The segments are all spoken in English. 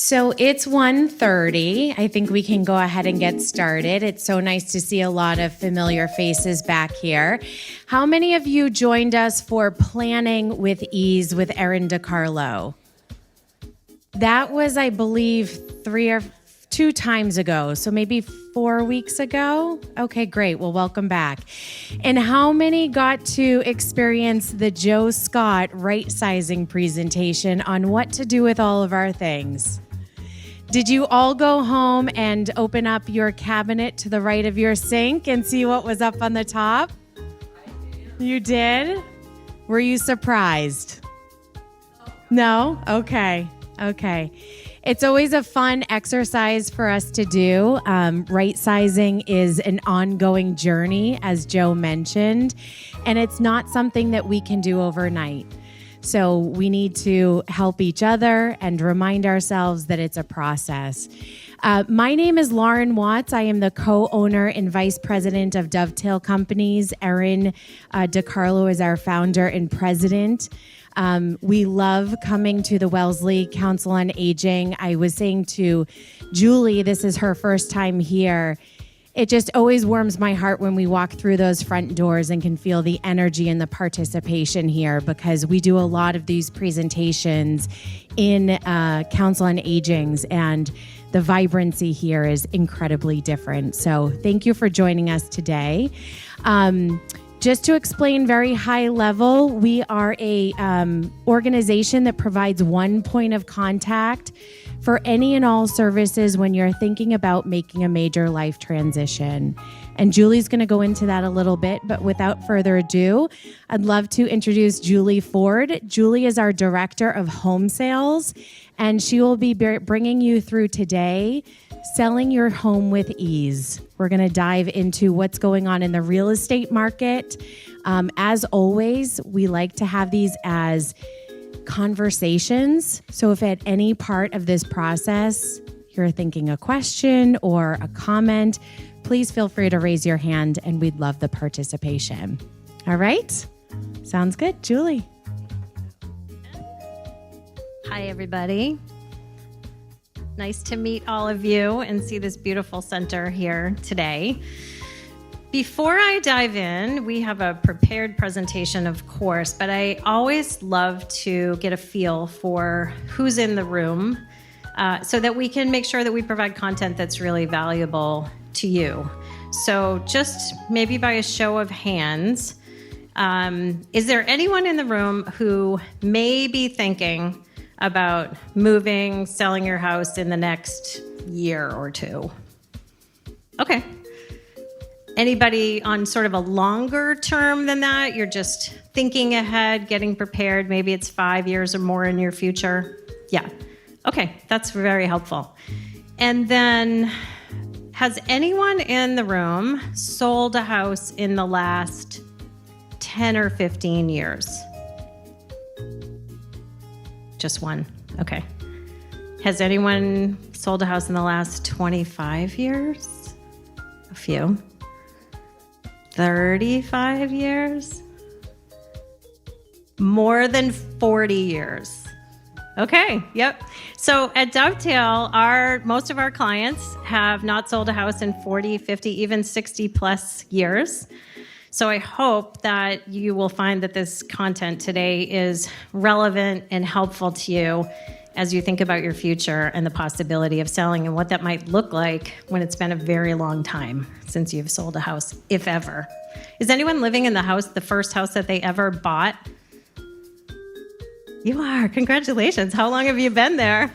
So it's 1:30. I think we can go ahead and get started. It's so nice to see a lot of familiar faces back here. How many of you joined us for Planning with Ease with Erin DiCarlo? That was, I believe, 3 or 2 times ago, so maybe 4 weeks ago. Okay, great. Well, welcome back. And how many got to experience the Joe Scott right-sizing presentation on what to do with all of our things? Did you all go home and open up your cabinet to the right of your sink and see what was up on the top? You did? Were you surprised? No? Okay. It's always a fun exercise for us to do. Right-sizing is an ongoing journey, as Joe mentioned, and it's not something that we can do overnight. So we need to help each other and remind ourselves that it's a process. My name is Lauren Watts. I am the co-owner and vice president of Dovetail Companies. Erin DiCarlo is our founder and president. We love coming to the Wellesley Council on Aging. I was saying to Julie, this is her first time here. It just always warms my heart when we walk through those front doors and can feel the energy and the participation here, because we do a lot of these presentations in Council on Aging's, and the vibrancy here is incredibly different. So thank you for joining us today. Just to explain very high level, we are a organization that provides one point of contact for any and all services when you're thinking about making a major life transition. And Julie's going to go into that a little bit, but without further ado, I'd love to introduce Julie Ford. Julie is our Director of Home Sales, and she will be bringing you through today Selling Your Home with Ease. We're going to dive into what's going on in the real estate market. As always, we like to have these as conversations. So if at any part of this process you're thinking a question or a comment, please feel free to raise your hand and we'd love the participation. All right? Sounds good. Julie. Hi, everybody. Nice to meet all of you and see this beautiful center here today. Before I dive in, we have a prepared presentation, of course, but I always love to get a feel for who's in the room so that we can make sure that we provide content that's really valuable to you. So just maybe by a show of hands, is there anyone in the room who may be thinking about moving, selling your house in the next year or two? Okay. Anybody on sort of a longer term than that? You're just thinking ahead, getting prepared. Maybe it's 5 years or more in your future. Yeah. Okay. That's very helpful. And then, has anyone in the room sold a house in the last 10 or 15 years? Just one. Okay. Has anyone sold a house in the last 25 years? A few. 35 years? More than 40 years. Okay, yep. So at Dovetail, most of our clients have not sold a house in 40, 50, even 60 plus years. So I hope that you will find that this content today is relevant and helpful to you as you think about your future and the possibility of selling and what that might look like when it's been a very long time since you've sold a house, if ever. Is anyone living in the house, the first house that they ever bought? You are. Congratulations. How long have you been there?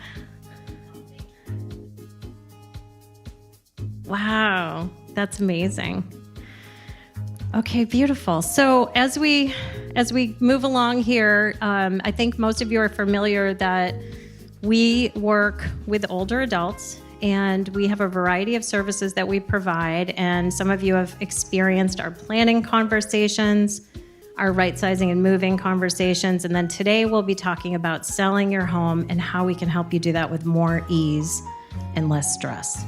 Wow, that's amazing. Okay, beautiful. So as we move along here, I think most of you are familiar that we work with older adults, and we have a variety of services that we provide. And some of you have experienced our planning conversations, our right-sizing and moving conversations. And then today we'll be talking about selling your home and how we can help you do that with more ease and less stress,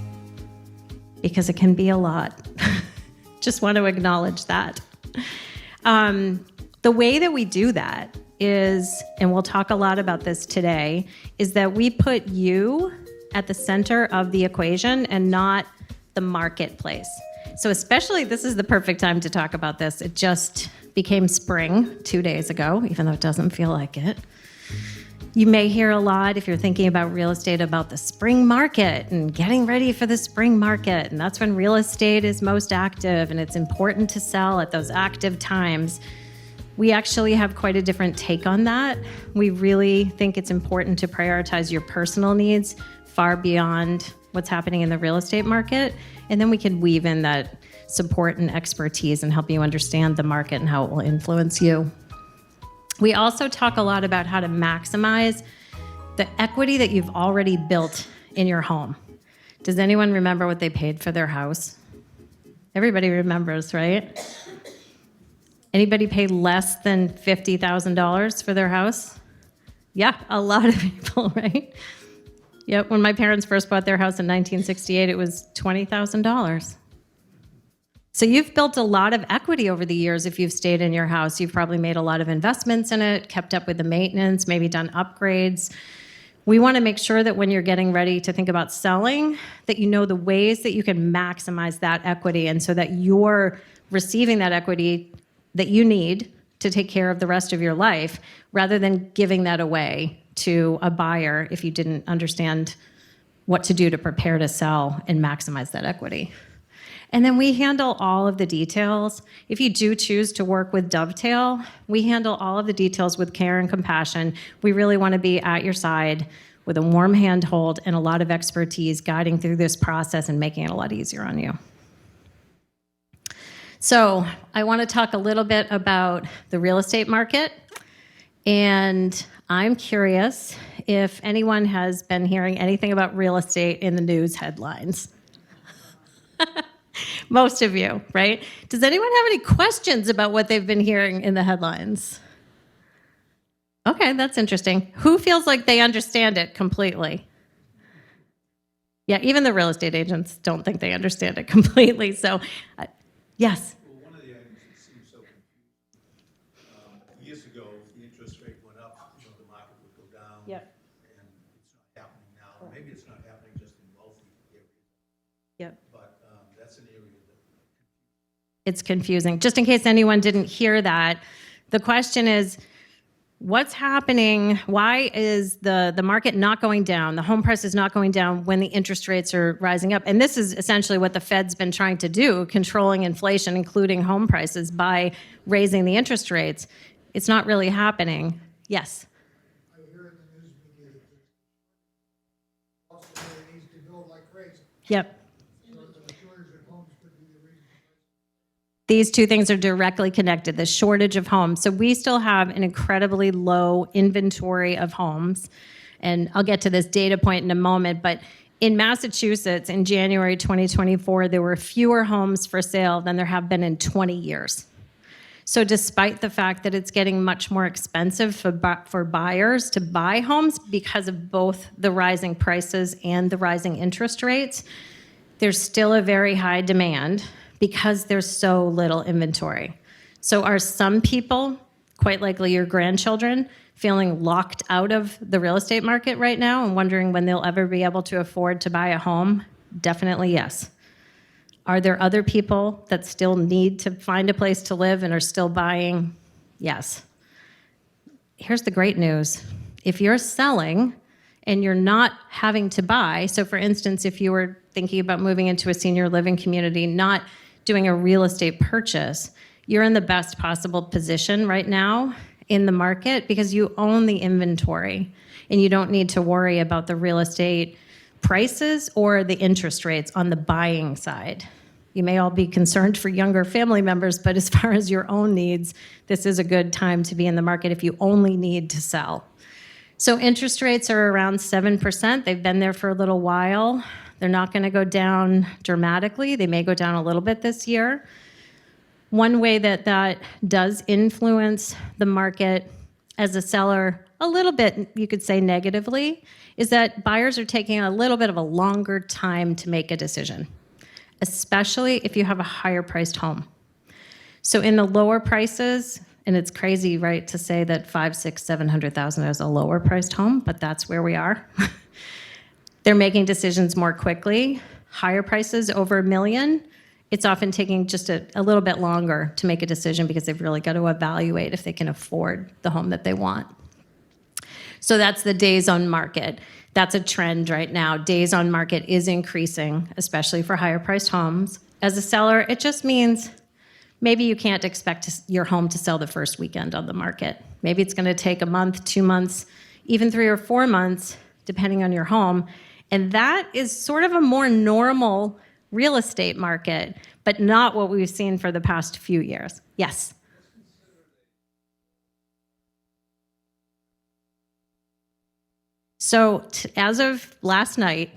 because it can be a lot. Just want to acknowledge that. The way that we do that is, and we'll talk a lot about this today, is that we put you at the center of the equation and not the marketplace. So especially, this is the perfect time to talk about this. It just became spring 2 days ago, even though it doesn't feel like it. You may hear a lot, if you're thinking about real estate, about the spring market and getting ready for the spring market. And that's when real estate is most active, and it's important to sell at those active times. We actually have quite a different take on that. We really think it's important to prioritize your personal needs far beyond what's happening in the real estate market. And then we can weave in that support and expertise and help you understand the market and how it will influence you. We also talk a lot about how to maximize the equity that you've already built in your home. Does anyone remember what they paid for their house? Everybody remembers, right? Anybody pay less than $50,000 for their house? Yeah, a lot of people, right? Yep, when my parents first bought their house in 1968, it was $20,000. So you've built a lot of equity over the years if you've stayed in your house. You've probably made a lot of investments in it, kept up with the maintenance, maybe done upgrades. We want to make sure that when you're getting ready to think about selling, that you know the ways that you can maximize that equity, and so that you're receiving that equity that you need to take care of the rest of your life, rather than giving that away to a buyer if you didn't understand what to do to prepare to sell and maximize that equity. And then we handle all of the details. If you do choose to work with Dovetail, we handle all of the details with care and compassion. We really want to be at your side with a warm handhold and a lot of expertise guiding through this process and making it a lot easier on you. So I want to talk a little bit about the real estate market. And I'm curious if anyone has been hearing anything about real estate in the news headlines. Most of you, right? Does anyone have any questions about what they've been hearing in the headlines? Okay, that's interesting. Who feels like they understand it completely? Yeah, even the real estate agents don't think they understand it completely. So, yes? Well, one of the items that seems so confusing, years ago, the interest rate went up, the market would go down. Yep. And it's not happening now. Correct. Maybe it's not happening just in wealthy areas. Yep. But that's an area that It's confusing. Just in case anyone didn't hear that, the question is, what's happening? Why is the market not going down? The home price is not going down when the interest rates are rising up. And this is essentially what the Fed's been trying to do, controlling inflation, including home prices, by raising the interest rates. It's not really happening. Yes? I hear in the news media that also it needs to build like crazy. Yep. So the shortage of homes could be the reason. These two things are directly connected, the shortage of homes. So we still have an incredibly low inventory of homes. And I'll get to this data point in a moment, but in Massachusetts in January 2024, there were fewer homes for sale than there have been in 20 years. So despite the fact that it's getting much more expensive for buyers to buy homes because of both the rising prices and the rising interest rates, there's still a very high demand because there's so little inventory. So are some people, quite likely your grandchildren, feeling locked out of the real estate market right now and wondering when they'll ever be able to afford to buy a home? Definitely yes. Are there other people that still need to find a place to live and are still buying? Yes. Here's the great news. If you're selling and you're not having to buy, so for instance, if you were thinking about moving into a senior living community, not doing a real estate purchase, you're in the best possible position right now in the market because you own the inventory and you don't need to worry about the real estate prices or the interest rates on the buying side. You may all be concerned for younger family members, but as far as your own needs, this is a good time to be in the market if you only need to sell. So interest rates are around 7%. They've been there for a little while. They're not going to go down dramatically. They may go down a little bit this year. One way that that does influence the market as a seller a little bit, you could say negatively, is that buyers are taking a little bit of a longer time to make a decision, especially if you have a higher priced home. So in the lower prices, and it's crazy, right, to say that $500,000, $600,000, $700,000 is a lower priced home, but that's where we are. They're making decisions more quickly. Higher prices over $1 million, it's often taking just a little bit longer to make a decision because they've really got to evaluate if they can afford the home that they want. So that's the days on market. That's a trend right now. Days on market is increasing, especially for higher priced homes. As a seller, it just means maybe you can't expect your home to sell the first weekend on the market. Maybe it's going to take a month, 2 months, even 3 or 4 months, depending on your home. And that is sort of a more normal real estate market, but not what we've seen for the past few years. Yes? So as of last night,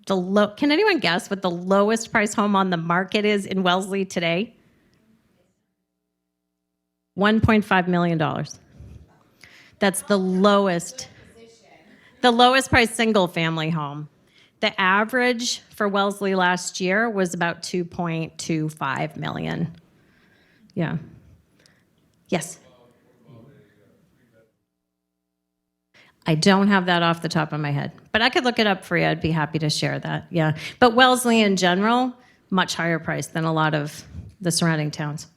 can anyone guess what the lowest price home on the market is in Wellesley today? $1.5 million. That's the lowest price single family home. The average for Wellesley last year was about $2.25 million. Yeah. Yes? I don't have that off the top of my head, but I could look it up for you. I'd be happy to share that. Yeah. But Wellesley in general, much higher price than a lot of the surrounding towns.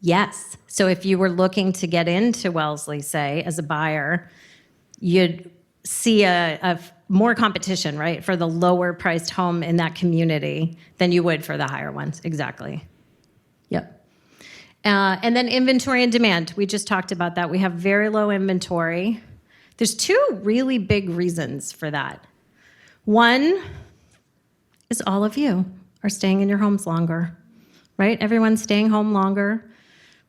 Yes. So if you were looking to get into Wellesley, say, as a buyer, you'd see a more competition, right, for the lower priced home in that community than you would for the higher ones. Exactly. Yep. And then inventory and demand. We just talked about that. We have very low inventory. There's 2 really big reasons for that. One is all of you are staying in your homes longer, right? Everyone's staying home longer.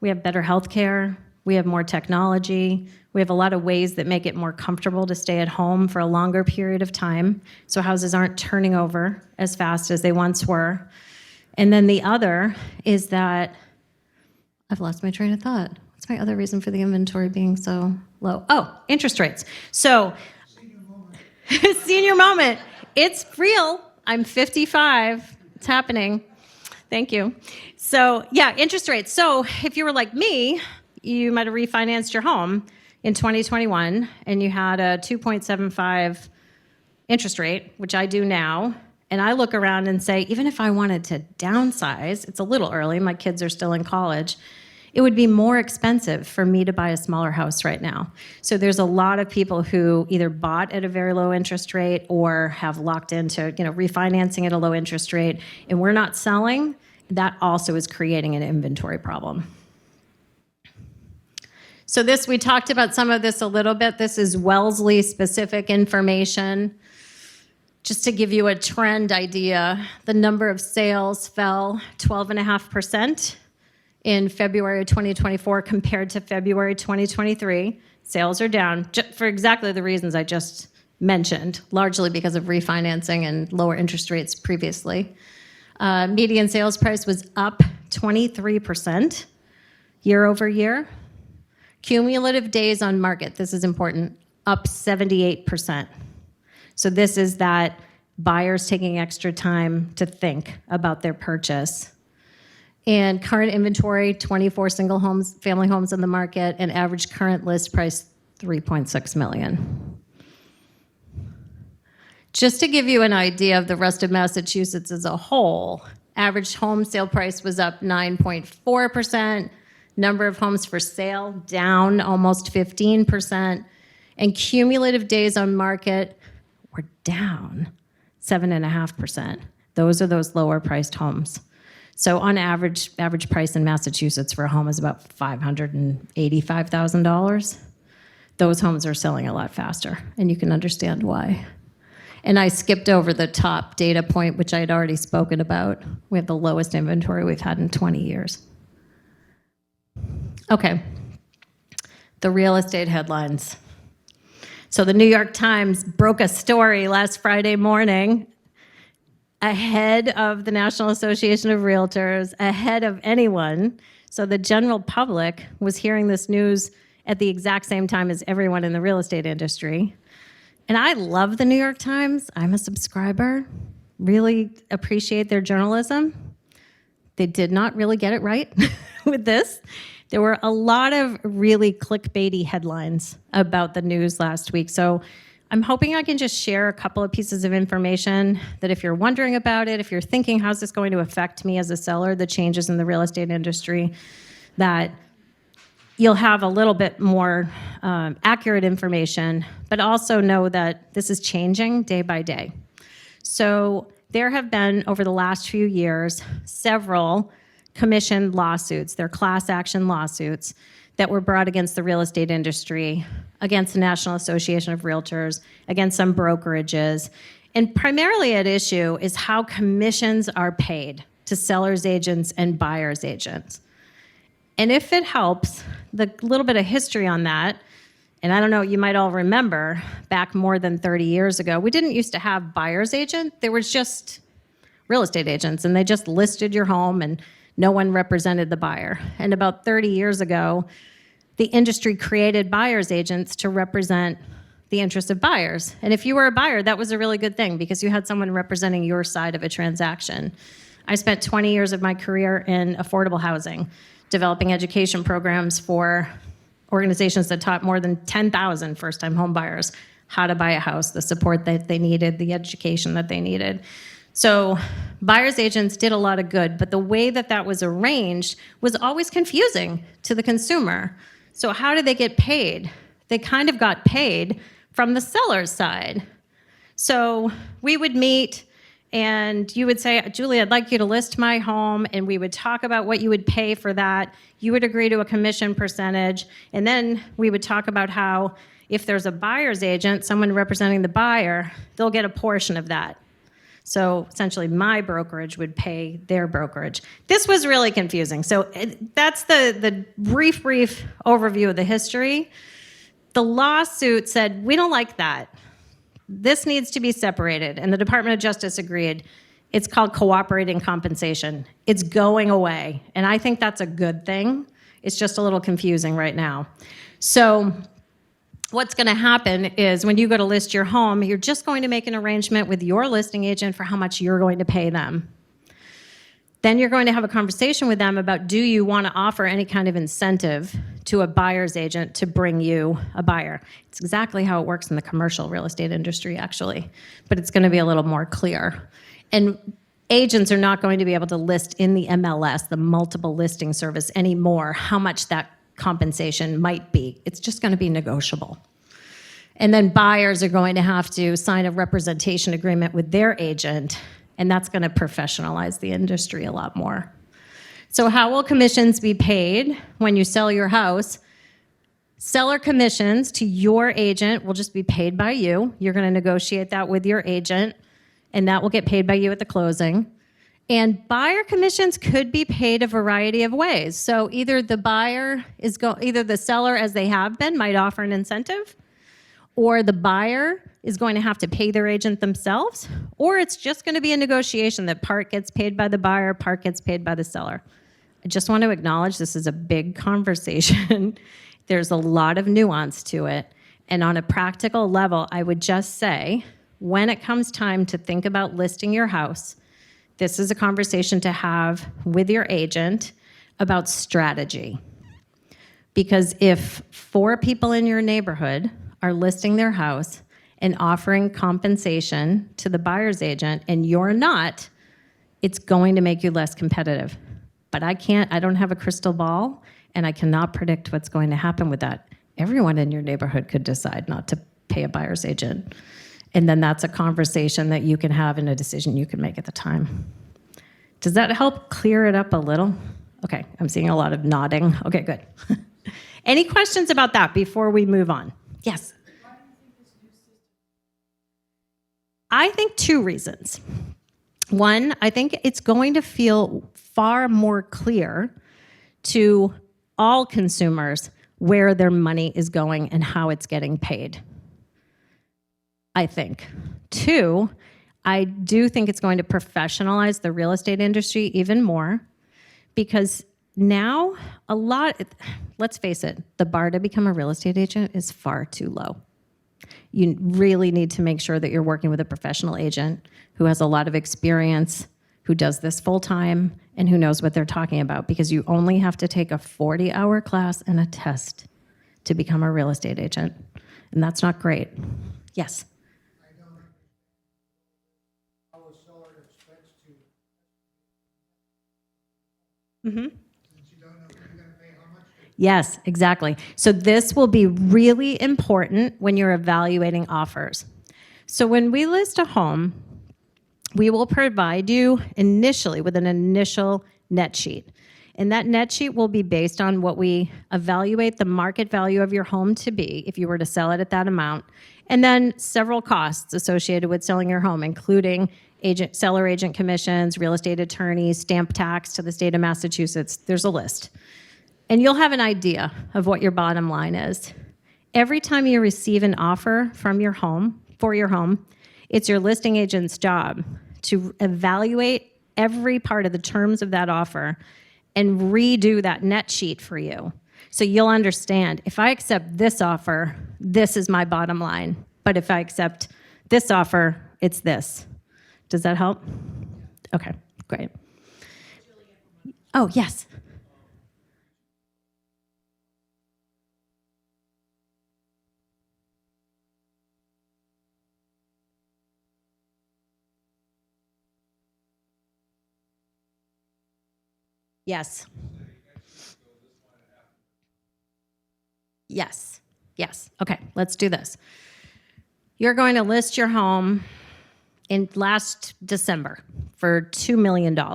We have better health care. We have more technology. We have a lot of ways that make it more comfortable to stay at home for a longer period of time. So houses aren't turning over as fast as they once were. And then the other is that I've lost my train of thought. What's my other reason for the inventory being so low? Oh, interest rates. So senior moment. It's real. I'm 55. It's happening. Thank you. So yeah, interest rates. So if you were like me, you might have refinanced your home in 2021 and you had a 2.75 interest rate, which I do now. And I look around and say, even if I wanted to downsize, it's a little early, my kids are still in college, it would be more expensive for me to buy a smaller house right now. So there's a lot of people who either bought at a very low interest rate or have locked into, refinancing at a low interest rate, and we're not selling. That also is creating an inventory problem. So we talked about some of this a little bit. This is Wellesley specific information. Just to give you a trend idea, the number of sales fell 12.5% in February 2024 compared to February 2023. Sales are down for exactly the reasons I just mentioned, largely because of refinancing and lower interest rates previously. Median sales price was up 23% year over year. Cumulative days on market, this is important, up 78%. So this is that buyers taking extra time to think about their purchase. And current inventory, 24 family homes on the market, and average current list price, $3.6 million. Just to give you an idea of the rest of Massachusetts as a whole, average home sale price was up 9.4%, number of homes for sale down almost 15%, and cumulative days on market were down 7.5%. Those are those lower priced homes. So on average price in Massachusetts for a home is about $585,000. Those homes are selling a lot faster, and you can understand why. And I skipped over the top data point, which I had already spoken about. We have the lowest inventory we've had in 20 years. Okay, the real estate headlines. So the New York Times broke a story last Friday morning ahead of the National Association of Realtors, ahead of anyone. So the general public was hearing this news at the exact same time as everyone in the real estate industry. And I love the New York Times. I'm a subscriber, really appreciate their journalism. They did not really get it right with this. There were a lot of really clickbaity headlines about the news last week. So I'm hoping I can just share a couple of pieces of information that if you're wondering about it, if you're thinking, how's this going to affect me as a seller, the changes in the real estate industry, that you'll have a little bit more accurate information, but also know that this is changing day by day. So there have been, over the last few years, several commission lawsuits, they're class action lawsuits, that were brought against the real estate industry, against the National Association of Realtors, against some brokerages. And primarily at issue is how commissions are paid to sellers' agents and buyers' agents. And if it helps, the little bit of history on that, and I don't know, you might all remember, back more than 30 years ago, we didn't used to have buyer's agent. There was just real estate agents, and they just listed your home, and no one represented the buyer. And about 30 years ago, the industry created buyer's agents to represent the interests of buyers. And if you were a buyer, that was a really good thing because you had someone representing your side of a transaction. I spent 20 years of my career in affordable housing, developing education programs for organizations that taught more than 10,000 first-time home buyers how to buy a house, the support that they needed, the education that they needed. So buyer's agents did a lot of good, but the way that that was arranged was always confusing to the consumer. So how did they get paid? They kind of got paid from the seller's side. So we would meet and you would say, Julie, I'd like you to list my home, and we would talk about what you would pay for that. You would agree to a commission percentage, and then we would talk about how if there's a buyer's agent, someone representing the buyer, they'll get a portion of that. So essentially my brokerage would pay their brokerage. This was really confusing. So that's the brief overview of the history. The lawsuit said, we don't like that. This needs to be separated. And the Department of Justice agreed. It's called cooperating compensation. It's going away. And I think that's a good thing. It's just a little confusing right now. So what's going to happen is when you go to list your home, you're just going to make an arrangement with your listing agent for how much you're going to pay them. Then you're going to have a conversation with them about, do you want to offer any kind of incentive to a buyer's agent to bring you a buyer? It's exactly how it works in the commercial real estate industry, actually, but it's going to be a little more clear. And agents are not going to be able to list in the MLS, the multiple listing service, anymore how much that compensation might be. It's just going to be negotiable. And then buyers are going to have to sign a representation agreement with their agent, and that's going to professionalize the industry a lot more. So how will commissions be paid when you sell your house? Seller commissions to your agent will just be paid by you. You're going to negotiate that with your agent, and that will get paid by you at the closing. And buyer commissions could be paid a variety of ways. So either the buyer is either the seller, as they have been, might offer an incentive, or the buyer is going to have to pay their agent themselves, or it's just going to be a negotiation that part gets paid by the buyer, part gets paid by the seller. I just want to acknowledge this is a big conversation. There's a lot of nuance to it. And on a practical level, I would just say, when it comes time to think about listing your house, this is a conversation to have with your agent about strategy. Because if 4 people in your neighborhood are listing their house and offering compensation to the buyer's agent and you're not, it's going to make you less competitive. But I don't have a crystal ball, and I cannot predict what's going to happen with that. Everyone in your neighborhood could decide not to pay a buyer's agent. And then that's a conversation that you can have and a decision you can make at the time. Does that help clear it up a little? Okay, I'm seeing a lot of nodding. Okay, good. Any questions about that before we move on? Yes? Why do you think this new system? I think 2 reasons. One, I think it's going to feel far more clear to all consumers where their money is going and how it's getting paid. I think. 2, I do think it's going to professionalize the real estate industry even more, because now let's face it, the bar to become a real estate agent is far too low. You really need to make sure that you're working with a professional agent who has a lot of experience, who does this full time and who knows what they're talking about, because you only have to take a 40-hour class and a test to become a real estate agent. And that's not great. Yes. I don't understand how a seller expects to, since you don't know if you're gonna pay how much. Yes, exactly. So this will be really important when you're evaluating offers. So when we list a home, we will provide you initially with an initial net sheet. And that net sheet will be based on what we evaluate the market value of your home to be if you were to sell it at that amount. And then several costs associated with selling your home, including seller agent commissions, real estate attorneys, stamp tax to the state of Massachusetts. There's a list. And you'll have an idea of what your bottom line is. Every time you receive an offer from your home, for your home, it's your listing agent's job to evaluate every part of the terms of that offer and redo that net sheet for you. So you'll understand, if I accept this offer, this is my bottom line. But if I accept this offer, it's this. Does that help? Okay, great. Oh, yes. Yes. Yes. Yes. Okay, let's do this. You're going to list your home in last December for $2 million. Could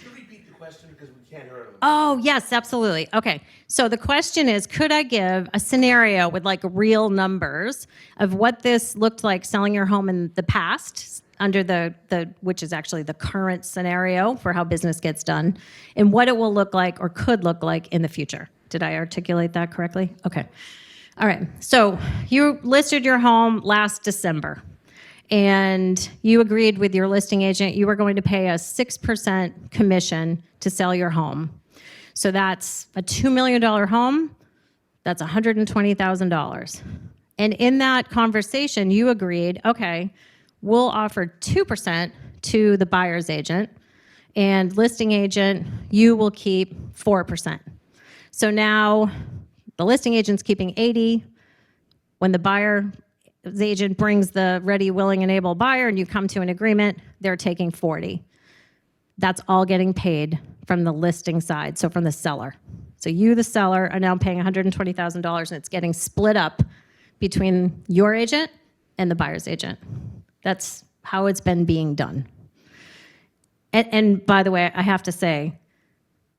you repeat the question because we can't hear it? Oh, yes, absolutely. Okay. So the question is, could I give a scenario with like real numbers of what this looked like selling your home in the past under the which is actually the current scenario for how business gets done, and what it will look like or could look like in the future. Did I articulate that correctly? Okay. All right. So you listed your home last December, and you agreed with your listing agent you were going to pay a 6% commission to sell your home. So that's a $2 million home. That's $120,000. And in that conversation, you agreed, okay, we'll offer 2% to the buyer's agent, and listing agent, you will keep 4%. So now the listing agent's keeping 80. When the buyer's agent brings the ready, willing, and able buyer and you come to an agreement, they're taking 40. That's all getting paid from the listing side, so from the seller. So you, the seller, are now paying $120,000, and it's getting split up between your agent and the buyer's agent. That's how it's been being done. And by the way, I have to say,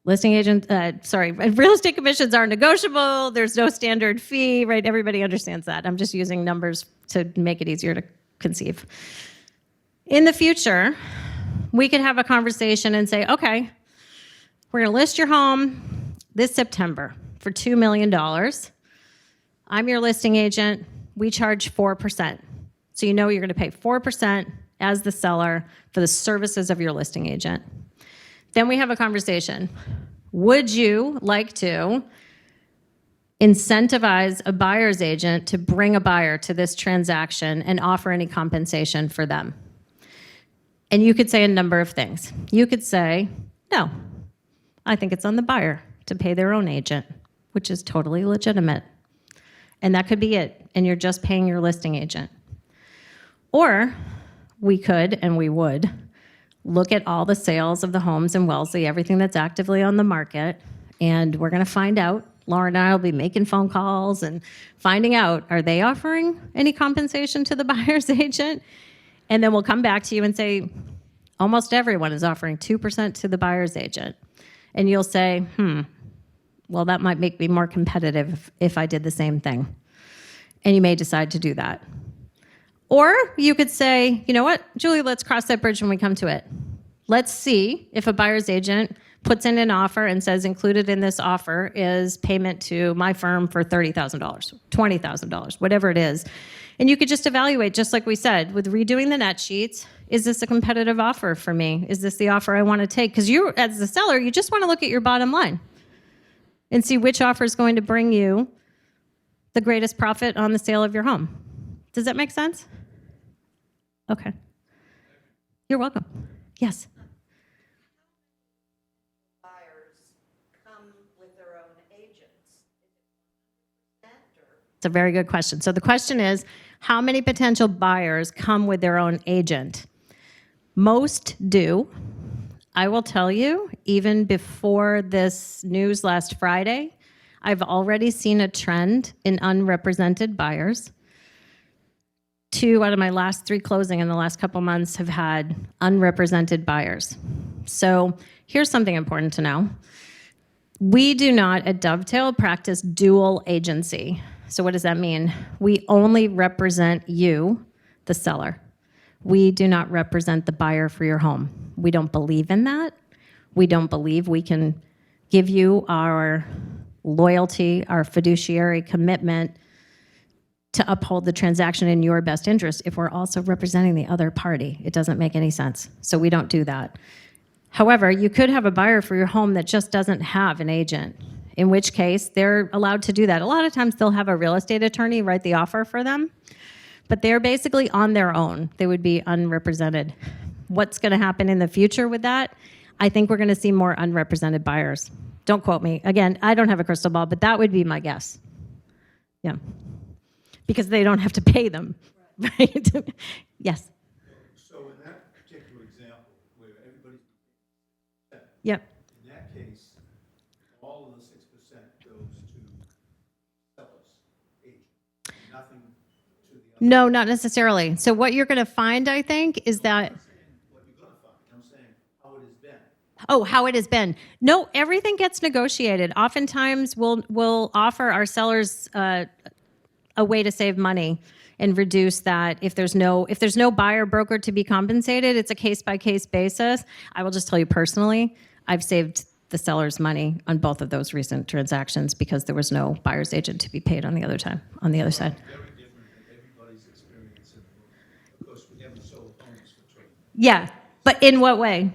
real estate commissions are negotiable. There's no standard fee, right? Everybody understands that. I'm just using numbers to make it easier to conceive. In the future, we could have a conversation and say, okay, we're going to list your home this September for $2 million. I'm your listing agent. We charge 4%. So you know you're going to pay 4% as the seller for the services of your listing agent. Then we have a conversation. Would you like to incentivize a buyer's agent to bring a buyer to this transaction and offer any compensation for them? And you could say a number of things. You could say, no, I think it's on the buyer to pay their own agent, which is totally legitimate. And that could be it, and you're just paying your listing agent. Or we could, and we would, look at all the sales of the homes in Wellesley, everything that's actively on the market, and we're going to find out. Laura and I will be making phone calls and finding out, are they offering any compensation to the buyer's agent? And then we'll come back to you and say, almost everyone is offering 2% to the buyer's agent. And you'll say, well, that might make me more competitive if I did the same thing. And you may decide to do that. Or you could say, you know what, Julie, let's cross that bridge when we come to it. Let's see if a buyer's agent puts in an offer and says included in this offer is payment to my firm for $30,000, $20,000, whatever it is. And you could just evaluate, just like we said, with redoing the net sheets, is this a competitive offer for me? Is this the offer I want to take? Because you, as the seller, you just want to look at your bottom line and see which offer is going to bring you the greatest profit on the sale of your home. Does that make sense? Okay. You're welcome. Yes. with their own agents? It's a very good question. So the question is, how many potential buyers come with their own agent? Most do. I will tell you, even before this news last Friday, I've already seen a trend in unrepresented buyers. 2 out of my last 3 closing in the last couple months have had unrepresented buyers. So here's something important to know. We do not at Dovetail practice dual agency. So what does that mean? We only represent you, the seller. We do not represent the buyer for your home. We don't believe in that. We don't believe we can give you our loyalty, our fiduciary commitment to uphold the transaction in your best interest if we're also representing the other party. It doesn't make any sense. So we don't do that. However, you could have a buyer for your home that just doesn't have an agent, in which case they're allowed to do that. A lot of times they'll have a real estate attorney write the offer for them, but they're basically on their own. They would be unrepresented. What's going to happen in the future with that? I think we're going to see more unrepresented buyers. Don't quote me. Again, I don't have a crystal ball, but that would be my guess. Yeah. Because they don't have to pay them, right? Yes. So in that particular example, where everybody's, Yep. in that case, all of the 6% goes to sellers, agent, nothing to the other. No, not necessarily. So what you're going to find, I think, is that... What you're gonna find, I'm saying how it has been. Oh, how it has been. No, everything gets negotiated. Oftentimes, we'll offer our sellers a way to save money and reduce that. If there's no buyer broker to be compensated, it's a case-by-case basis. I will just tell you personally, I've saved the seller's money on both of those recent transactions because there was no buyer's agent to be paid on the other side. Very different than everybody's experience, of course, we haven't sold homes for 20 years. Yeah, but in what way?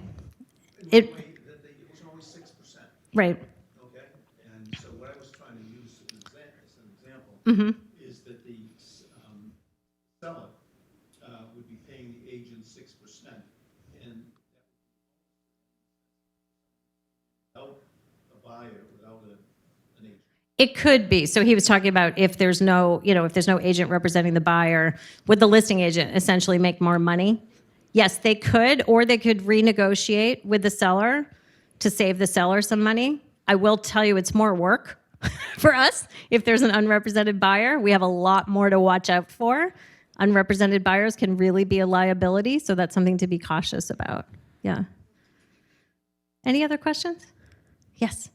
It was only 6%. Right. Okay, and so what I was trying to use as an example Mm-hmm. is that the seller would be paying the agent 6%, and without a buyer, without an agent. It could be. So he was talking about if there's no agent representing the buyer, would the listing agent essentially make more money? Yes, they could, or they could renegotiate with the seller to save the seller some money. I will tell you it's more work for us if there's an unrepresented buyer. We have a lot more to watch out for. Unrepresented buyers can really be a liability, so that's something to be cautious about. Yeah. Any other questions? Yes.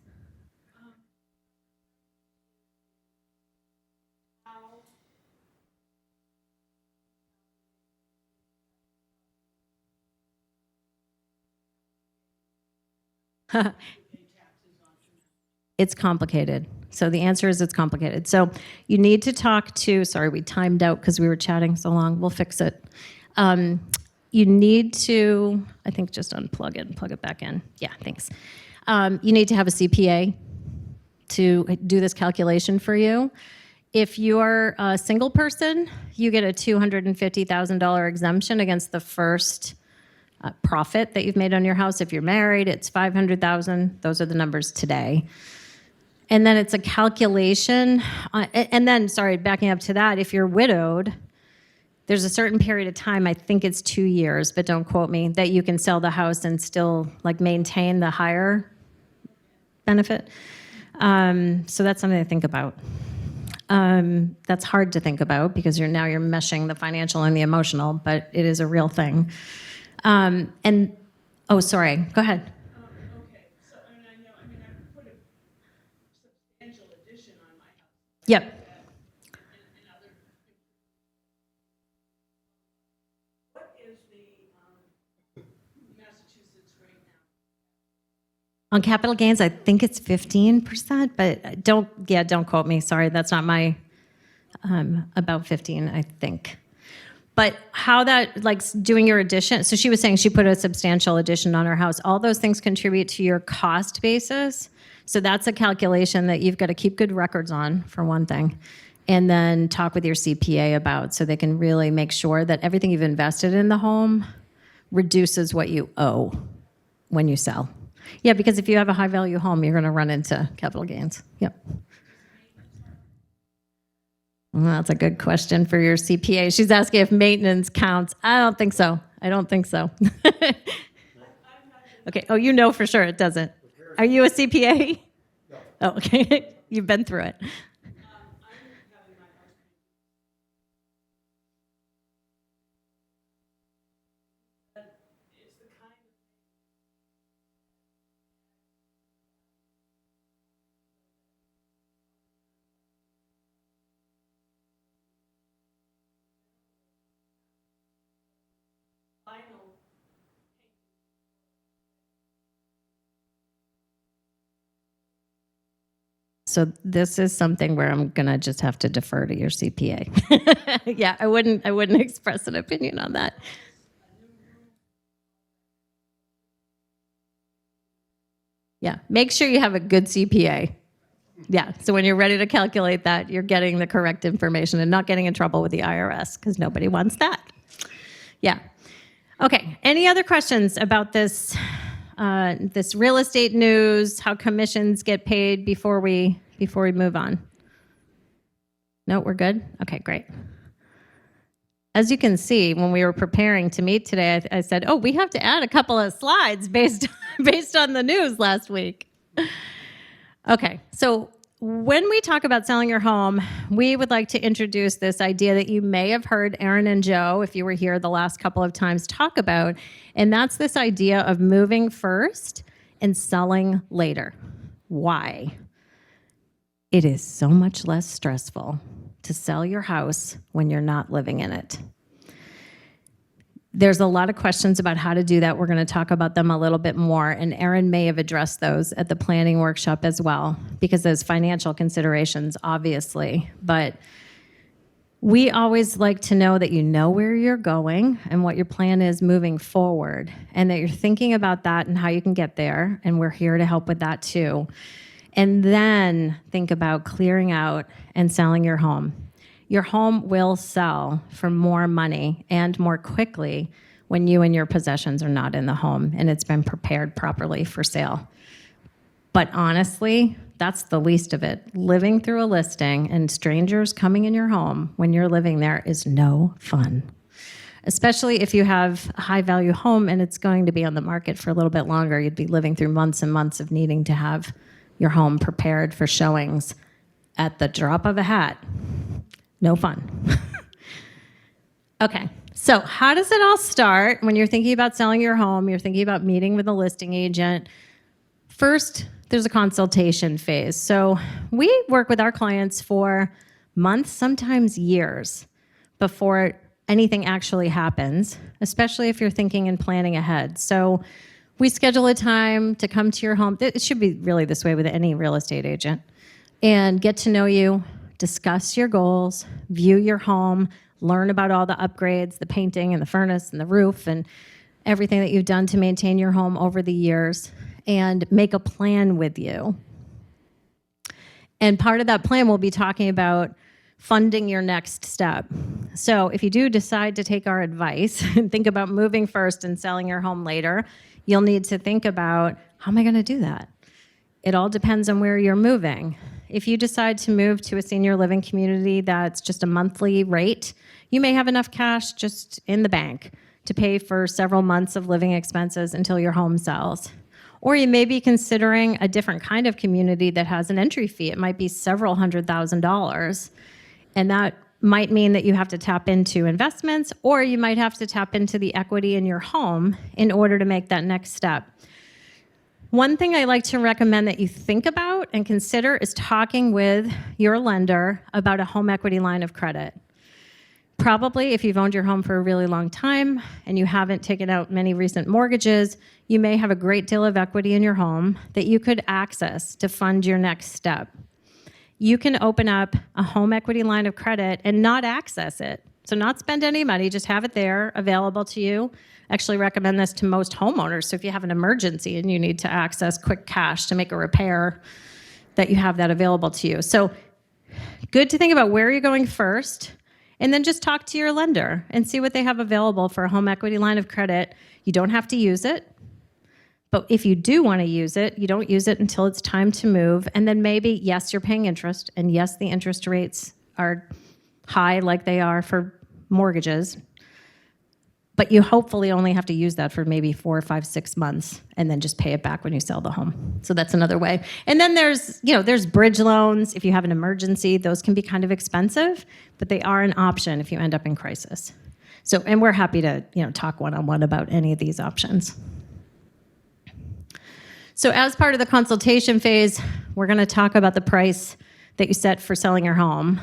It's complicated. So the answer is it's complicated. So you need to talk to, sorry, we timed out because we were chatting so long. We'll fix it. You need to, I think just unplug it and plug it back in. Yeah, thanks. You need to have a CPA to do this calculation for you. If you're a single person, you get a $250,000 exemption against the first profit that you've made on your house. If you're married, it's $500,000. Those are the numbers today. And then it's a calculation. And then, sorry, backing up to that, if you're widowed, there's a certain period of time, I think it's 2 years, but don't quote me, that you can sell the house and still like maintain the higher benefit. So that's something to think about. That's hard to think about because you're meshing the financial and the emotional, but it is a real thing. And, oh, sorry, go ahead. Okay, so, and I put a substantial addition on my house. Yep. And other, what is the Massachusetts rate now? On capital gains, I think it's 15%, but don't quote me. Sorry, that's not my, about 15, I think. But how that, like doing your addition, so she was saying she put a substantial addition on her house. All those things contribute to your cost basis. So that's a calculation that you've got to keep good records on, for one thing, and then talk with your CPA about so they can really make sure that everything you've invested in the home reduces what you owe when you sell. Yeah, because if you have a high value home, you're going to run into capital gains. Yep. Well, that's a good question for your CPA. She's asking if maintenance counts. I don't think so. Okay. Oh, you know for sure it doesn't. Are you a CPA? No. Oh, okay. You've been through it. So this is something where I'm going to just have to defer to your CPA. Yeah, I wouldn't express an opinion on that. Yeah, make sure you have a good CPA. Yeah, so when you're ready to calculate that, you're getting the correct information and not getting in trouble with the IRS because nobody wants that. Yeah. Okay, any other questions about this this real estate news, how commissions get paid before we move on? No, we're good? Okay, great. As you can see, when we were preparing to meet today, I said, oh, we have to add a couple of slides based on the news last week. Okay, so when we talk about selling your home, we would like to introduce this idea that you may have heard Erin and Joe, if you were here the last couple of times, talk about, and that's this idea of moving first and selling later. Why? It is so much less stressful to sell your house when you're not living in it. There's a lot of questions about how to do that. We're going to talk about them a little bit more, and Erin may have addressed those at the planning workshop as well, because there's financial considerations, obviously. But we always like to know that you know where you're going and what your plan is moving forward, and that you're thinking about that and how you can get there, and we're here to help with that too. And then think about clearing out and selling your home. Your home will sell for more money and more quickly when you and your possessions are not in the home and it's been prepared properly for sale. But honestly, that's the least of it. Living through a listing and strangers coming in your home when you're living there is no fun, especially if you have a high value home and it's going to be on the market for a little bit longer. You'd be living through months and months of needing to have your home prepared for showings at the drop of a hat. No fun. Okay, so how does it all start when you're thinking about selling your home, you're thinking about meeting with a listing agent? First, there's a consultation phase. So we work with our clients for months, sometimes years, before anything actually happens, especially if you're thinking and planning ahead. So we schedule a time to come to your home. It should be really this way with any real estate agent, and get to know you, discuss your goals, view your home, learn about all the upgrades, the painting and the furnace and the roof and everything that you've done to maintain your home over the years, and make a plan with you. And part of that plan will be talking about funding your next step. So if you do decide to take our advice and think about moving first and selling your home later, you'll need to think about, how am I going to do that? It all depends on where you're moving. If you decide to move to a senior living community that's just a monthly rate, you may have enough cash just in the bank to pay for several months of living expenses until your home sells. Or you may be considering a different kind of community that has an entry fee. It might be several $100,000. And that might mean that you have to tap into investments, or you might have to tap into the equity in your home in order to make that next step. One thing I like to recommend that you think about and consider is talking with your lender about a home equity line of credit. Probably if you've owned your home for a really long time and you haven't taken out many recent mortgages, you may have a great deal of equity in your home that you could access to fund your next step. You can open up a home equity line of credit and not access it. So not spend any money, just have it there available to you. Actually recommend this to most homeowners. So if you have an emergency and you need to access quick cash to make a repair, that you have that available to you. So good to think about where you're going first, and then just talk to your lender and see what they have available for a home equity line of credit. You don't have to use it, But if you do want to use it, you don't use it until it's time to move. And then maybe, yes, you're paying interest. And yes, the interest rates are high like they are for mortgages. But you hopefully only have to use that for maybe 4 or 5, 6 months and then just pay it back when you sell the home. So that's another way. And then there's bridge loans. If you have an emergency, those can be kind of expensive, but they are an option if you end up in crisis. So, and we're happy to, talk one-on-one about any of these options. So as part of the consultation phase, we're going to talk about the price that you set for selling your home.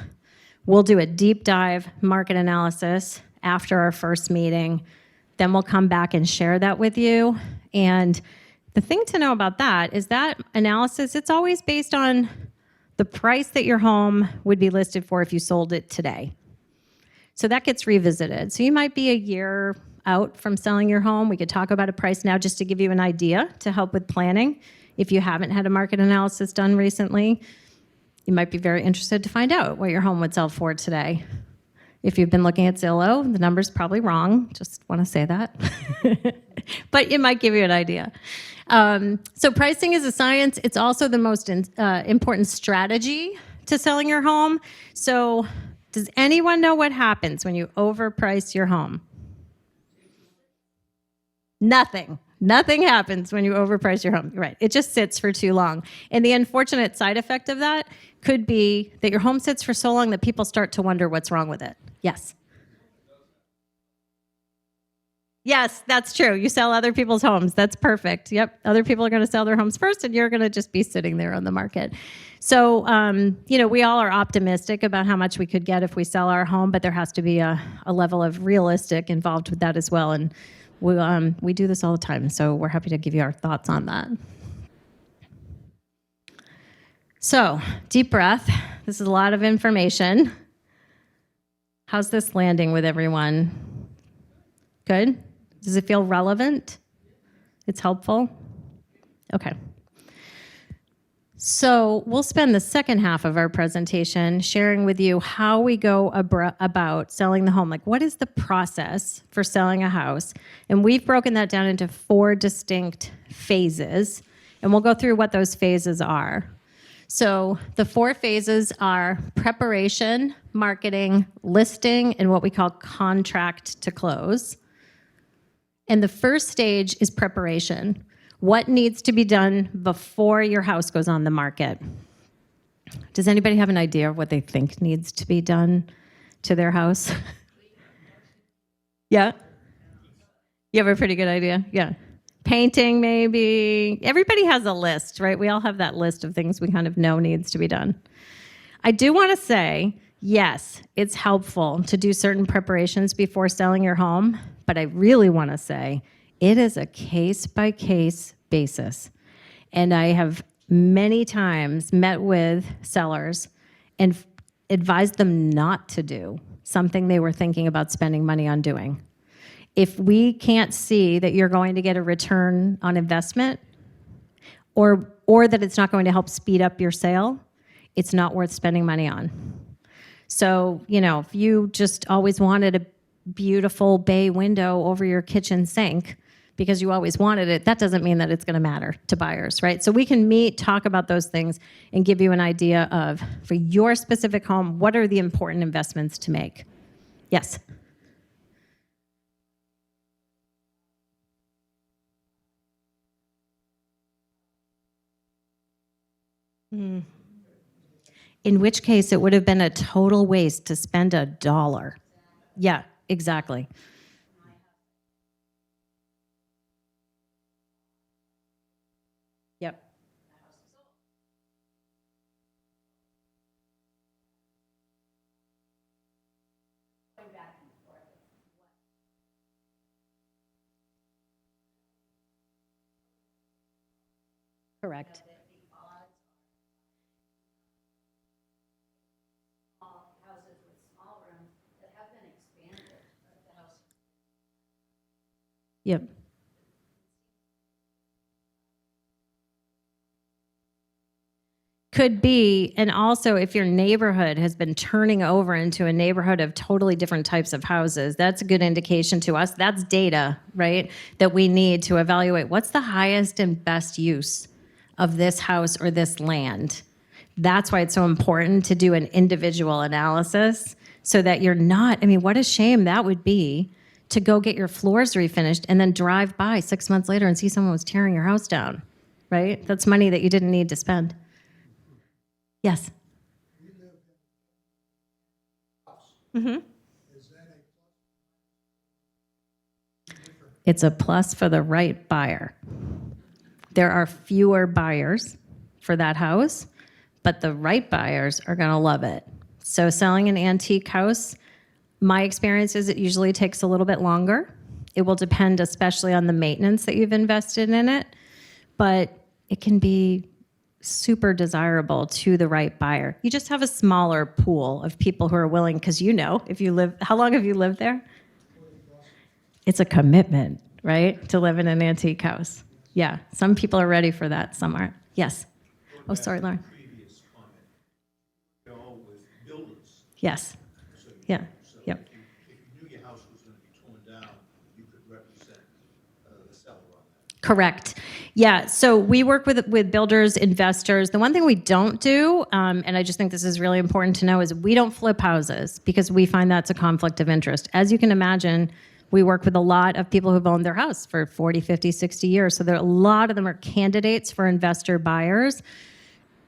We'll do a deep dive market analysis after our first meeting. Then we'll come back and share that with you. And the thing to know about that is that analysis, it's always based on the price that your home would be listed for if you sold it today. So that gets revisited. So you might be a year out from selling your home. We could talk about a price now just to give you an idea to help with planning. If you haven't had a market analysis done recently, you might be very interested to find out what your home would sell for today. If you've been looking at Zillow, the number's probably wrong. Just want to say that. But it might give you an idea. So pricing is a science. It's also the most important strategy to selling your home. So does anyone know what happens when you overprice your home? Nothing. Nothing happens when you overprice your home. Right. It just sits for too long. And the unfortunate side effect of that could be that your home sits for so long that people start to wonder what's wrong with it. Yes. Yes, that's true. You sell other people's homes. That's perfect. Yep. Other people are going to sell their homes first, and you're going to just be sitting there on the market. So, we all are optimistic about how much we could get if we sell our home, but there has to be a level of realistic involved with that as well. And we do this all the time, so we're happy to give you our thoughts on that. So, deep breath. This is a lot of information. How's this landing with everyone? Good? Does it feel relevant? It's helpful? Okay. So we'll spend the second half of our presentation sharing with you how we go about selling the home. Like, what is the process for selling a house? And we've broken that down into 4 distinct phases, and we'll go through what those phases are. So the 4 phases are preparation, marketing, listing, and what we call contract to close. And the first stage is preparation. What needs to be done before your house goes on the market? Does anybody have an idea of what they think needs to be done to their house? Yeah? You have a pretty good idea? Yeah. Painting, maybe. Everybody has a list, right? We all have that list of things we kind of know needs to be done. I do want to say, yes, it's helpful to do certain preparations before selling your home, but I really want to say it is a case-by-case basis. And I have many times met with sellers and advised them not to do something they were thinking about spending money on doing. If we can't see that you're going to get a return on investment or that it's not going to help speed up your sale, it's not worth spending money on. So, if you just always wanted a beautiful bay window over your kitchen sink because you always wanted it, that doesn't mean that it's going to matter to buyers, right? So we can meet, talk about those things, and give you an idea of, for your specific home, what are the important investments to make? Yes? In which case, it would have been a total waste to spend $1. Yeah, exactly. Yep. Correct. Yep. Could be, and also if your neighborhood has been turning over into a neighborhood of totally different types of houses, that's a good indication to us. That's data, right, that we need to evaluate what's the highest and best use of this house or this land. That's why it's so important to do an individual analysis so that you're not, I mean, what a shame that would be to go get your floors refinished and then drive by 6 months later and see someone was tearing your house down, right? That's money that you didn't need to spend. Yes. Mm-hmm. It's a plus for the right buyer. There are fewer buyers for that house, but the right buyers are going to love it. So selling an antique house, my experience is it usually takes a little bit longer. It will depend especially on the maintenance that you've invested in it, but it can be super desirable to the right buyer. You just have a smaller pool of people who are willing, because if you live, how long have you lived there? It's a commitment, right? To live in an antique house. Yeah, some people are ready for that, some aren't. Yes. Oh, sorry, Lauren. Previous comment, go with builders. Yes. Yeah. Yep. If you knew your house was going to be torn down, you could represent the seller on that. Correct. Yeah, so we work with builders, investors. The one thing we don't do, and I just think this is really important to know, is we don't flip houses because we find that's a conflict of interest. As you can imagine, we work with a lot of people who've owned their house for 40, 50, 60 years. So a lot of them are candidates for investor buyers.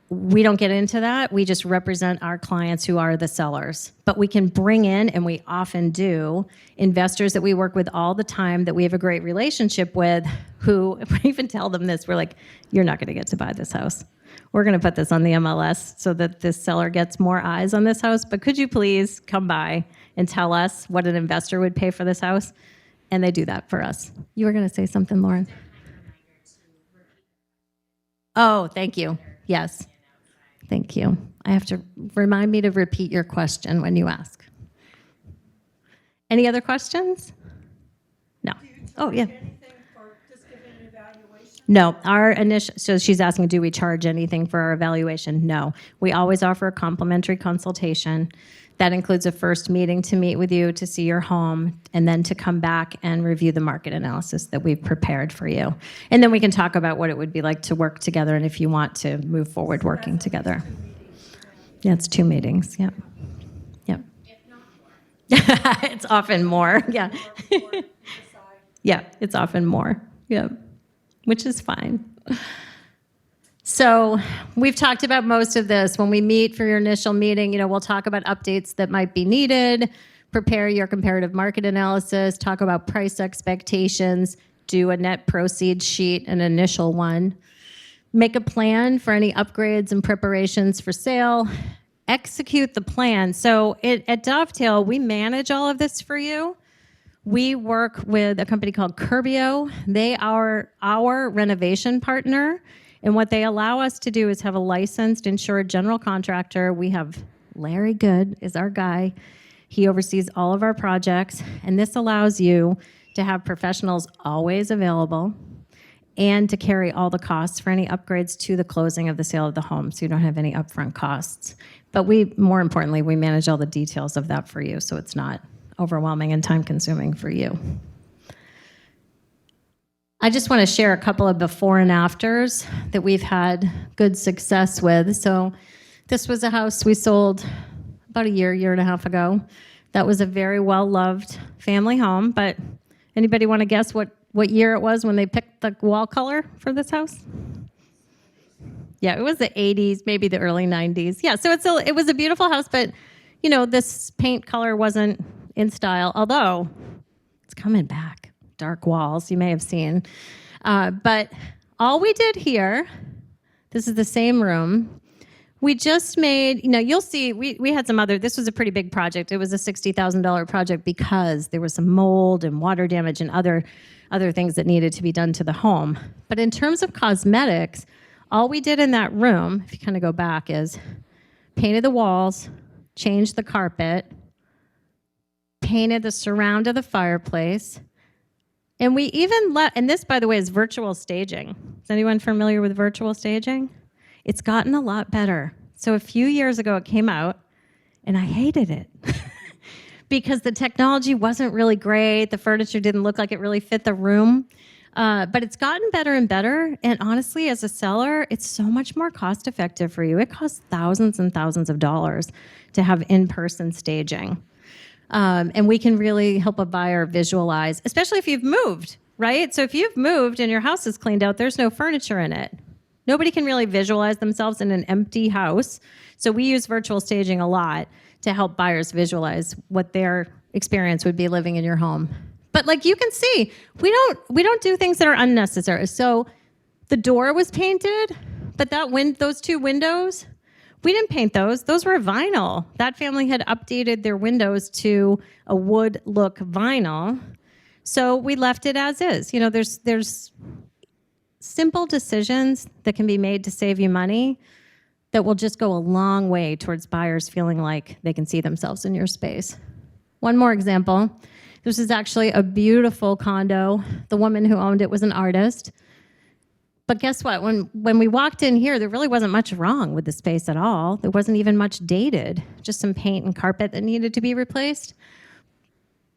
We don't get into that. We just represent our clients who are the sellers. But we can bring in, and we often do, investors that we work with all the time that we have a great relationship with, who, if we even tell them this, we're like, you're not going to get to buy this house. We're going to put this on the MLS so that this seller gets more eyes on this house. But could you please come by and tell us what an investor would pay for this house? And they do that for us. You were going to say something, Lauren? Oh, thank you. Yes. Thank you. I have to remind me to repeat your question when you ask. Any other questions? No. Oh, yeah. Anything for just giving an evaluation? No, our initial, so she's asking, do we charge anything for our evaluation? No. We always offer a complimentary consultation. That includes a first meeting to meet with you to see your home, and then to come back and review the market analysis that we've prepared for you. And then we can talk about what it would be like to work together and if you want to move forward working together. Yeah, it's 2 meetings. Yep. Yep. It's often more. Yeah. Yeah, it's often more. Yep. Which is fine. So we've talked about most of this. When we meet for your initial meeting, we'll talk about updates that might be needed, prepare your comparative market analysis, talk about price expectations, do a net proceeds sheet, an initial one, make a plan for any upgrades and preparations for sale, execute the plan. So at Dovetail, we manage all of this for you. We work with a company called Curbio. They are our renovation partner. And what they allow us to do is have a licensed, insured general contractor. We have Larry Good is our guy. He oversees all of our projects. And this allows you to have professionals always available and to carry all the costs for any upgrades to the closing of the sale of the home, so you don't have any upfront costs. But more importantly, we manage all the details of that for you, so it's not overwhelming and time-consuming for you. I just want to share a couple of before and afters that we've had good success with. So this was a house we sold about a year and a half ago. That was a very well-loved family home, but anybody want to guess what year it was when they picked the wall color for this house? Yeah, it was the 80s, maybe the early 90s. Yeah, so it was a beautiful house, but this paint color wasn't in style, although it's coming back. Dark walls, you may have seen. But all we did here, this is the same room, we just made, you'll see, we had some this was a pretty big project. It was a $60,000 project because there was some mold and water damage and other things that needed to be done to the home. But in terms of cosmetics, all we did in that room, if you kind of go back, is painted the walls, changed the carpet, painted the surround of the fireplace, and we even and this, by the way, is virtual staging. Is anyone familiar with virtual staging? It's gotten a lot better. So a few years ago, it came out, and I hated it because the technology wasn't really great. The furniture didn't look like it really fit the room. But it's gotten better and better. And honestly, as a seller, it's so much more cost effective for you. It costs thousands and thousands of dollars to have in-person staging. And we can really help a buyer visualize, especially if you've moved, right? So if you've moved and your house is cleaned out, there's no furniture in it. Nobody can really visualize themselves in an empty house. So we use virtual staging a lot to help buyers visualize what their experience would be living in your home. But like you can see, we don't do things that are unnecessary. So the door was painted, but those two windows, we didn't paint those. Those were vinyl. That family had updated their windows to a wood look vinyl. So we left it as is. You know, there's simple decisions that can be made to save you money that will just go a long way towards buyers feeling like they can see themselves in your space. One more example. This is actually a beautiful condo. The woman who owned it was an artist. But guess what? When we walked in here, there really wasn't much wrong with the space at all. There wasn't even much dated, just some paint and carpet that needed to be replaced.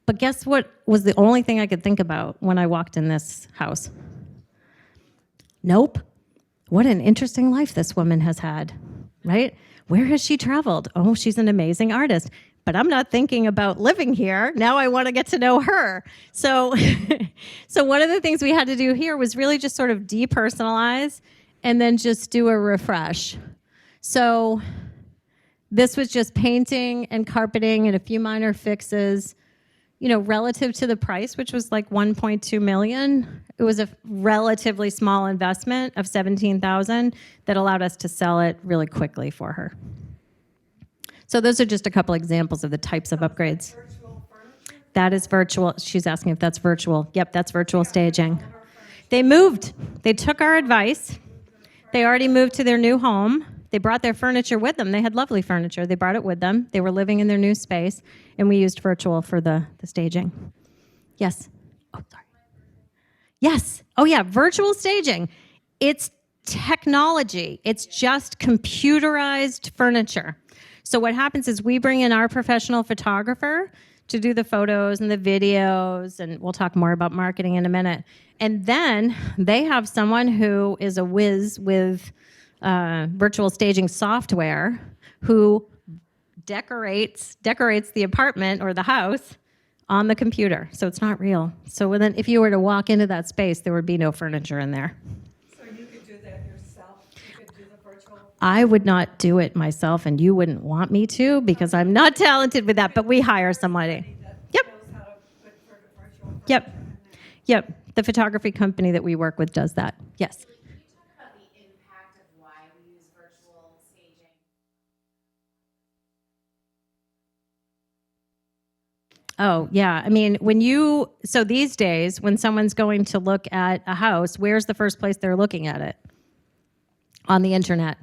But guess what was the only thing I could think about when I walked in this house? Nope. What an interesting life this woman has had, right? Where has she traveled? Oh, she's an amazing artist. But I'm not thinking about living here. Now I want to get to know her. So, so one of the things we had to do here was really just sort of depersonalize and then just do a refresh. So this was just painting and carpeting and a few minor fixes, you know, relative to the price, which was like 1.2 million. It was a relatively small investment of 17,000 that allowed us to sell it really quickly for her. So those are just a couple examples of the types of upgrades. That is virtual. She's asking if that's virtual. Yep, that's virtual staging. They moved. They took our advice. They already moved to their new home. They brought their furniture with them. They had lovely furniture. They brought it with them. They were living in their new space, and we used virtual for the staging. Yes. Oh, sorry. Yes. Oh, yeah, virtual staging. It's technology. It's just computerized furniture. So what happens is we bring in our professional photographer to do the photos and the videos, and we'll talk more about marketing in a minute. And then they have someone who is a whiz with virtual staging software who decorates the apartment or the house on the computer. So it's not real. So then if you were to walk into that space, there would be no furniture in there. So you could do that yourself? You could do the virtual? I would not do it myself, and you wouldn't want me to because I'm not talented with that, but we hire somebody. Yep. Knows how to put virtual Yep. furniture in there. Yep. The photography company that we work with does that. Yes. Can you talk about the impact of why we use virtual staging? Oh, yeah. I mean, so these days, when someone's going to look at a house, where's the first place they're looking at it? On the internet.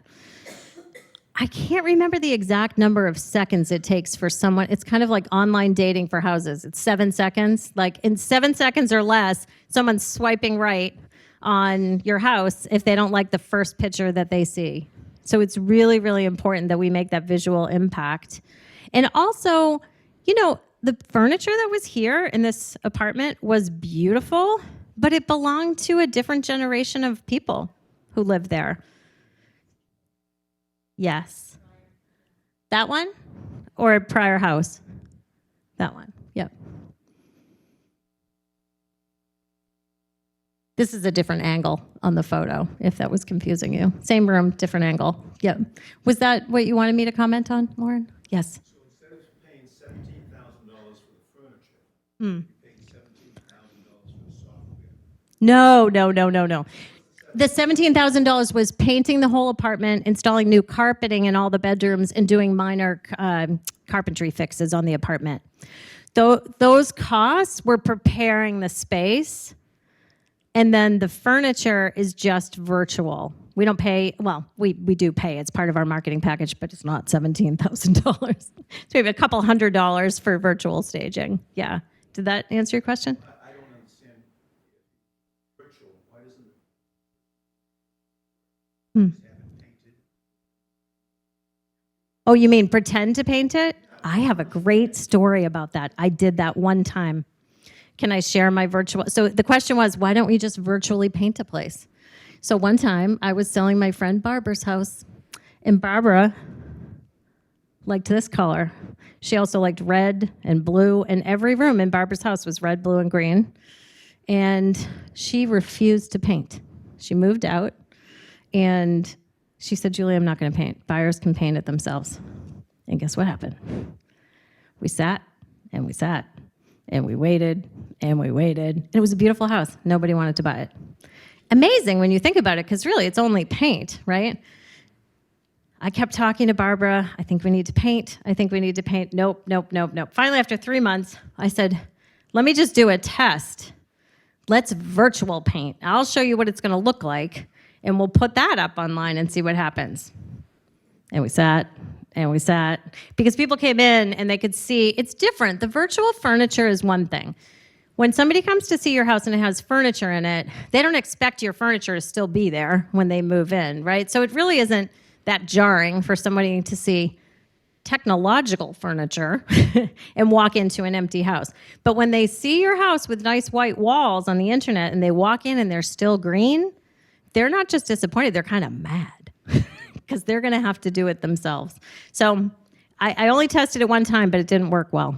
I can't remember the exact number of seconds it takes for someone. It's kind of like online dating for houses. It's 7 seconds. Like in 7 seconds or less, someone's swiping right on your house if they don't like the first picture that they see. So it's really, really important that we make that visual impact. And also, you know, the furniture that was here in this apartment was beautiful, but it belonged to a different generation of people who lived there. Yes. That one? Or a prior house? That one. Yep. This is a different angle on the photo, if that was confusing you. Same room, different angle. Yep. Was that what you wanted me to comment on, Lauren? Yes. So instead of paying $17,000 for the furniture, you're paying $17,000 for the software. No. The $17,000 was painting the whole apartment, installing new carpeting in all the bedrooms, and doing minor carpentry fixes on the apartment. Those costs were preparing the space, and then the furniture is just virtual. We don't pay, well, we do pay. It's part of our marketing package, but it's not $17,000. So we have a couple $100 for virtual staging. Yeah. Did that answer your question? I don't understand virtual. Why doesn't it just have it painted Oh, you mean pretend to paint it? I have a great story about that. I did that one time. Can I share my virtual? So the question was, why don't we just virtually paint a place? So one time I was selling my friend Barbara's house, and Barbara liked this color. She also liked red and blue, and every room in Barbara's house was red, blue, and green. And she refused to paint. She moved out, and she said, Julie, I'm not going to paint. Buyers can paint it themselves. And guess what happened? We sat, and we sat, and we waited, and we waited. And it was a beautiful house. Nobody wanted to buy it. Amazing when you think about it, because really it's only paint, right? I kept talking to Barbara. I think we need to paint. I think we need to paint. Nope, nope, nope, nope. Finally, after 3 months, I said, let me just do a test. Let's virtual paint. I'll show you what it's going to look like, and we'll put that up online and see what happens. And we sat, and we sat, because people came in and they could see it's different. The virtual furniture is one thing. When somebody comes to see your house and it has furniture in it, they don't expect your furniture to still be there when they move in, right? So it really isn't that jarring for somebody to see technological furniture and walk into an empty house. But when they see your house with nice white walls on the internet and they walk in and they're still green, they're not just disappointed, they're kind of mad because they're going to have to do it themselves. So I only tested it one time, but it didn't work well.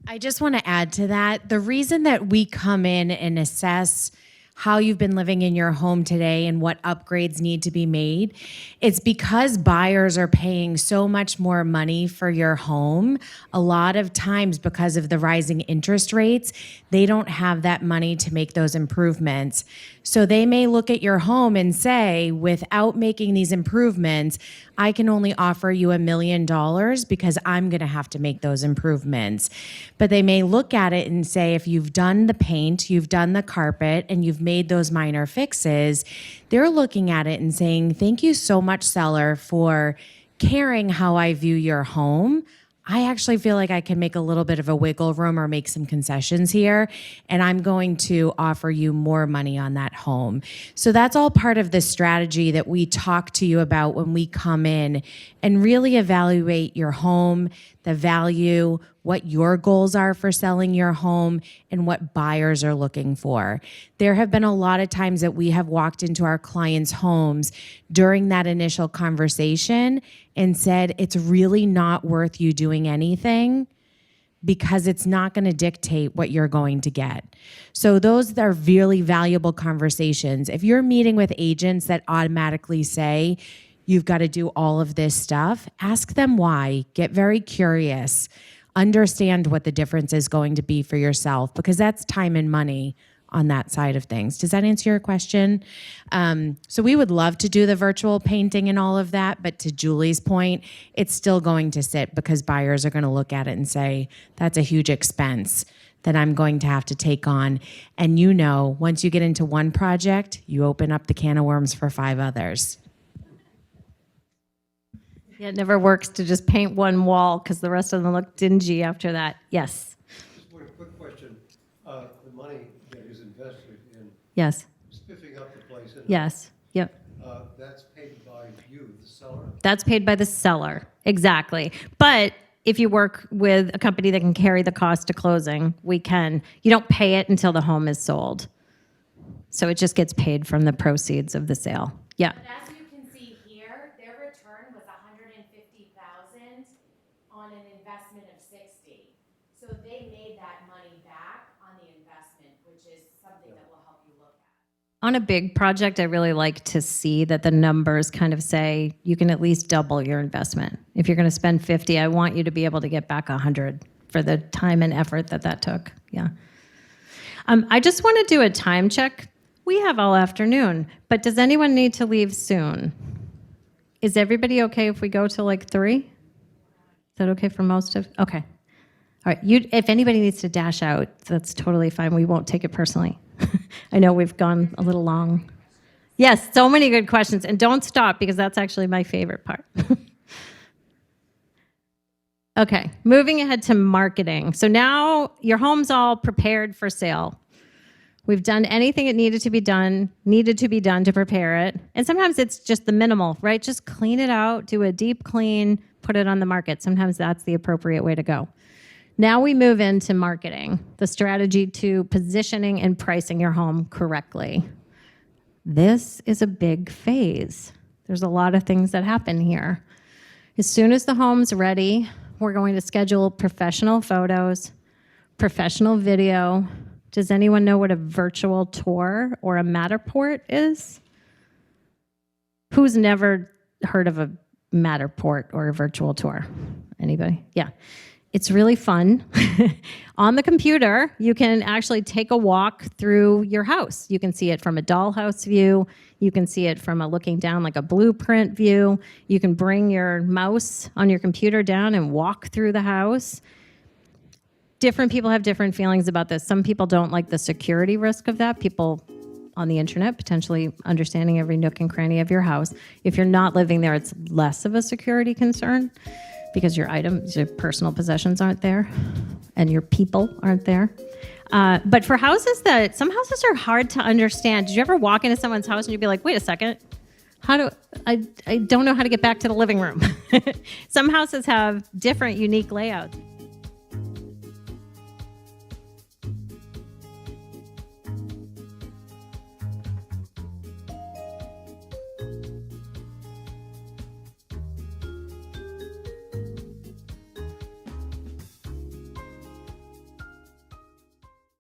I just want to add to that. The reason that we come in and assess how you've been living in your home today and what upgrades need to be made, it's because buyers are paying so much more money for your home. A lot of times, because of the rising interest rates, they don't have that money to make those improvements. So they may look at your home and say, without making these improvements, I can only offer you $1 million because I'm going to have to make those improvements. But they may look at it and say, if you've done the paint, you've done the carpet, and you've made those minor fixes, they're looking at it and saying, thank you so much, seller, for caring how I view your home. I actually feel like I can make a little bit of a wiggle room or make some concessions here, and I'm going to offer you more money on that home. So that's all part of the strategy that we talk to you about when we come in and really evaluate your home, the value, what your goals are for selling your home, and what buyers are looking for. There have been a lot of times that we have walked into our clients' homes during that initial conversation and said, it's really not worth you doing anything because it's not going to dictate what you're going to get. So those are really valuable conversations. If you're meeting with agents that automatically say, you've got to do all of this stuff, ask them why. Get very curious. Understand what the difference is going to be for yourself, because that's time and money on that side of things. Does that answer your question? So we would love to do the virtual painting and all of that, but to Julie's point, it's still going to sit because buyers are going to look at it and say, that's a huge expense that I'm going to have to take on. And you know, once you get into one project, you open up the can of worms for 5 others. Yeah, it never works to just paint one wall because the rest of them look dingy after that. Yes. Just one quick question. The money that is invested in Yes. spiffing up the place, Yes. Yep. That's paid by you, the seller? That's paid by the seller. Exactly. But if you work with a company that can carry the cost to closing, we can. You don't pay it until the home is sold. So it just gets paid from the proceeds of the sale. Yeah. But as you can see here, their return was $150,000 on an investment of $60,000. So they made that money back on the investment, which is something that will help you look at. On a big project, I really like to see that the numbers kind of say you can at least double your investment. If you're going to spend 50, I want you to be able to get back 100 for the time and effort that took. Yeah. I just want to do a time check. We have all afternoon, but does anyone need to leave soon? Is everybody okay if we go till like 3? Is that okay for most of? Okay. All right. If anybody needs to dash out, that's totally fine. We won't take it personally. I know we've gone a little long. Yes, so many good questions. And don't stop because that's actually my favorite part. Okay, moving ahead to marketing. So now your home's all prepared for sale. We've done anything it needed to be done to prepare it. And sometimes it's just the minimal, right? Just clean it out, do a deep clean, put it on the market. Sometimes that's the appropriate way to go. Now we move into marketing, the strategy to positioning and pricing your home correctly. This is a big phase. There's a lot of things that happen here. As soon as the home's ready, we're going to schedule professional photos, professional video. Does anyone know what a virtual tour or a Matterport is? Who's never heard of a Matterport or a virtual tour? Anybody? Yeah. It's really fun. On the computer, you can actually take a walk through your house. You can see it from a dollhouse view. You can see it from a looking down like a blueprint view. You can bring your mouse on your computer down and walk through the house. Different people have different feelings about this. Some people don't like the security risk of that. People on the internet potentially understanding every nook and cranny of your house. If you're not living there, it's less of a security concern because your items, your personal possessions aren't there and your people aren't there. But for houses some houses are hard to understand. Did you ever walk into someone's house and you'd be like, wait a second, I don't know how to get back to the living room. Some houses have different unique layouts.